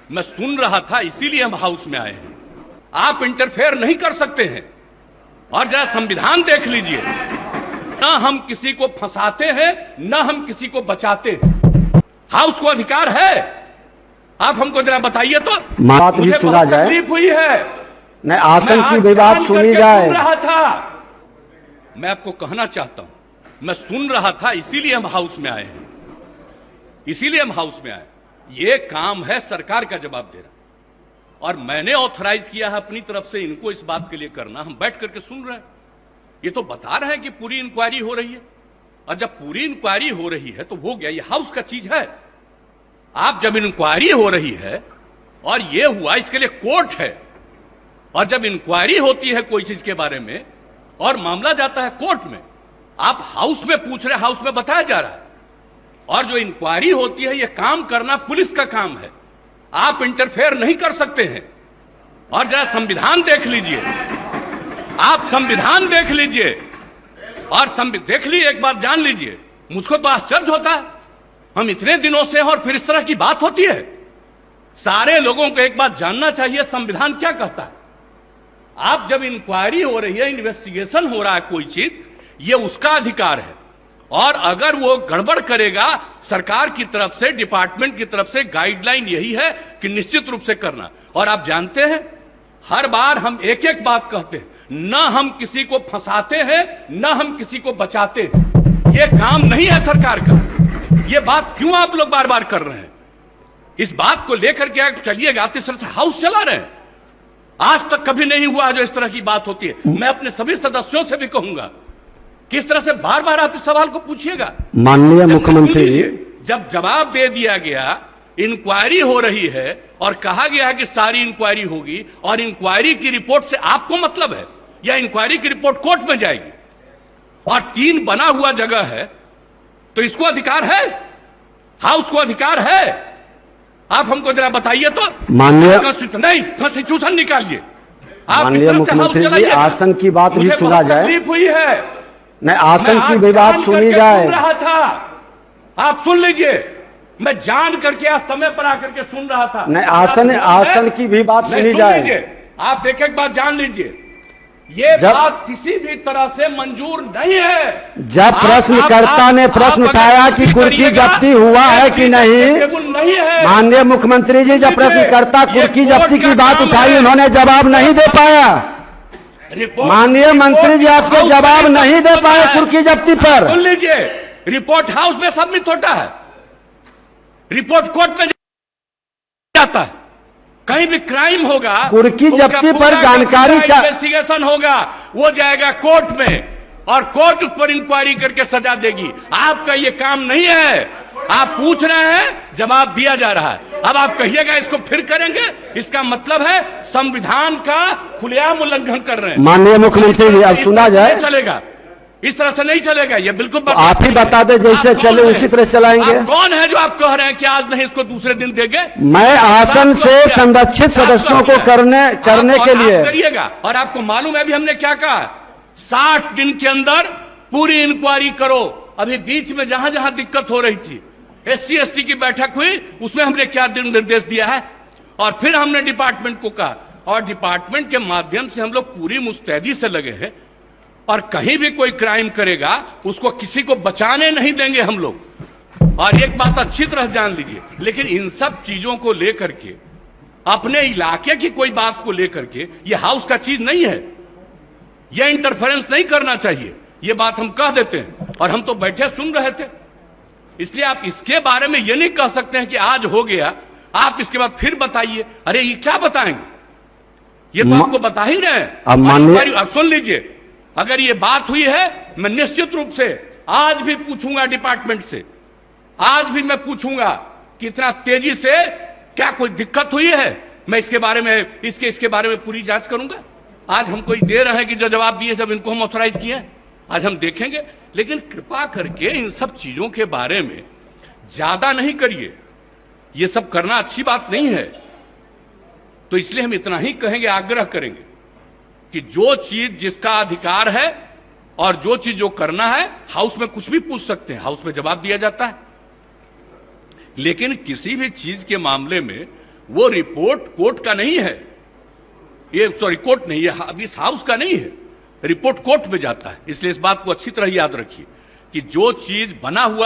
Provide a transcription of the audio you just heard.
मैं सुन रहा था, इसीलिए हम हाउस में आए हैं। आप इंटरफेयर नहीं कर सकते हैं। और जरा संविधान देख लीजिए, ना हम किसी को फंसाते हैं, ना हम किसी को बचाते हैं। हाउस को अधिकार है। आप हमको जरा बताइए तो। बात भी सुना जाए। तकलीफ हुई है, नहीं आसन की भी बात सुनी जाए। सुन रहा था, मैं आपको कहना चाहता हूं, मैं सुन रहा था, इसीलिए हम हाउस में आए हैं। इसीलिए हम हाउस में आए। ये काम है सरकार का जवाब देना, और मैंने ऑथराइज किया है अपनी तरफ से इनको इस बात के लिए करना। हम बैठ करके सुन रहे हैं। ये तो बता रहे हैं कि पूरी इंक्वायरी हो रही है, और जब पूरी इंक्वायरी हो रही है तो हो गया, ये हाउस का चीज है। आप जब इंक्वायरी हो रही है और ये हुआ, इसके लिए कोर्ट है। और जब इंक्वायरी होती है कोई चीज के बारे में और मामला जाता है कोर्ट में, आप हाउस में पूछ रहे, हाउस में बताया जा रहा है। और जो इंक्वायरी होती है, ये काम करना पुलिस का काम है। आप इंटरफेयर नहीं कर सकते हैं। और जरा संविधान देख लीजिए, आप संविधान देख लीजिए, और देख लीजिए, एक बार जान लीजिए। मुझको तो आश्चर्य होता है, हम इतने दिनों से हैं और फिर इस तरह की बात होती है। सारे लोगों को एक बात जानना चाहिए, संविधान क्या कहता है। आप जब इंक्वायरी हो रही है, इन्वेस्टिगेशन हो रहा है कोई चीज, ये उसका अधिकार है। और अगर वो गड़बड़ करेगा, सरकार की तरफ से, डिपार्टमेंट की तरफ से गाइडलाइन यही है कि निश्चित रूप से करना। और आप जानते हैं, हर बार हम एक एक बात कहते हैं, न हम किसी को फंसाते हैं, न हम किसी को बचाते हैं। ये काम नहीं है सरकार का। ये बात क्यों आप लोग बार बार कर रहे हैं? इस बात को लेकर के चलिएगा, इस तरह से हाउस चला रहे हैं। आज तक कभी नहीं हुआ जो इस तरह की बात होती है। मैं अपने सभी सदस्यों से भी कहूंगा, किस तरह से बार बार आप इस सवाल को पूछिएगा। माननीय मुख्यमंत्री, जब जवाब दे दिया गया, इंक्वायरी हो रही है और कहा गया है कि सारी इंक्वायरी होगी, और इंक्वायरी की रिपोर्ट से आपको मतलब है, या इंक्वायरी की रिपोर्ट कोर्ट में जाएगी, और 3 बना हुआ जगह है, तो इसको अधिकार है, हाउस को अधिकार है। आप हमको जरा बताइए तो। माननीय नहीं, कॉन्स्टिट्यूशन निकालिए। माननीय मुख्यमंत्री जी, आसन की बात भी सुना जाए। तकलीफ हुई है, नहीं आसन की भी बात सुनी जाए। सुन रहा था, आप सुन लीजिए। मैं जान करके आज समय पर आकर के सुन रहा था। नहीं आसन की भी बात सुनी जाए। आप एक एक बात जान लीजिए। ये बात किसी भी तरह से मंजूर नहीं है। जब प्रश्नकर्ता ने प्रश्न उठाया कि कुर्की जब्ती हुआ है कि नहीं है, माननीय मुख्यमंत्री जी, जब प्रश्नकर्ता कुर्की जब्ती की बात उठाई, उन्होंने जवाब नहीं दे पाया। माननीय मंत्री जी, आपको जवाब नहीं दे पाए कुर्की जब्ती पर। सुन लीजिए, रिपोर्ट हाउस में सबमिट होता है, रिपोर्ट कोर्ट में जाता है। कहीं भी क्राइम होगा, कुर्की जब्ती पर जानकारी, इन्वेस्टिगेशन होगा, वो जाएगा कोर्ट में, और कोर्ट उस पर इंक्वायरी करके सजा देगी। आपका ये काम नहीं है। आप पूछ रहे हैं, जवाब दिया जा रहा है। अब आप कहिएगा इसको फिर करेंगे, इसका मतलब है संविधान का खुलेआम उल्लंघन कर रहे हैं। माननीय मुख्यमंत्री जी, अब सुना जाए। चलेगा, इस तरह से नहीं चलेगा। ये बिल्कुल आप ही बता दें, जैसे चले उसी तरह चलाएंगे। कौन है जो आप कह रहे हैं कि आज नहीं, इसको दूसरे दिन देंगे? मैं आसन से संरक्षित सदस्यों को करने के लिए करिएगा। और आपको मालूम है अभी हमने क्या कहा, 60 दिन के अंदर पूरी इंक्वायरी करो। अभी बीच में जहां जहां दिक्कत हो रही थी, SC/ST की बैठक हुई, उसमें हमने क्या निर्देश दिया है, और फिर हमने डिपार्टमेंट को कहा, और डिपार्टमेंट के माध्यम से हम लोग पूरी मुस्तैदी से लगे हैं। और कहीं भी कोई क्राइम करेगा, उसको किसी को बचाने नहीं देंगे हम लोग। और एक बात अच्छी तरह जान लीजिए, लेकिन इन सब चीजों को लेकर के, अपने इलाके की कोई बात को लेकर के, ये हाउस का चीज नहीं है। यह इंटरफेरेंस नहीं करना चाहिए। ये बात हम कह देते हैं, और हम तो बैठे सुन रहे थे। इसलिए आप इसके बारे में ये नहीं कह सकते हैं कि आज हो गया, आप इसके बाद फिर बताइए। अरे ये क्या बताएंगे? ये तो आपको बता ही रहे हैं। अब सुन लीजिए, अगर ये बात हुई है, मैं निश्चित रूप से आज भी पूछूंगा डिपार्टमेंट से, आज भी मैं पूछूंगा कि इतना तेजी से क्या कोई दिक्कत हुई है। मैं इसके बारे में, इसके बारे में पूरी जांच करूंगा। आज हमको दे रहे हैं कि जो जवाब दिए, जब इनको हम ऑथराइज किए हैं, आज हम देखेंगे। लेकिन कृपा करके इन सब चीजों के बारे में ज्यादा नहीं करिए। ये सब करना अच्छी बात नहीं है। तो इसलिए हम इतना ही कहेंगे, आग्रह करेंगे कि जो चीज जिसका अधिकार है और जो चीज जो करना है, हाउस में कुछ भी पूछ सकते हैं, हाउस में जवाब दिया जाता है। लेकिन किसी भी चीज के मामले में वो रिपोर्ट कोर्ट का नहीं है, ये सॉरी कोर्ट नहीं है, अब इस हाउस का नहीं है, रिपोर्ट कोर्ट में जाता है। इसलिए इस बात को अच्छी तरह याद रखिए कि जो चीज बना हुआ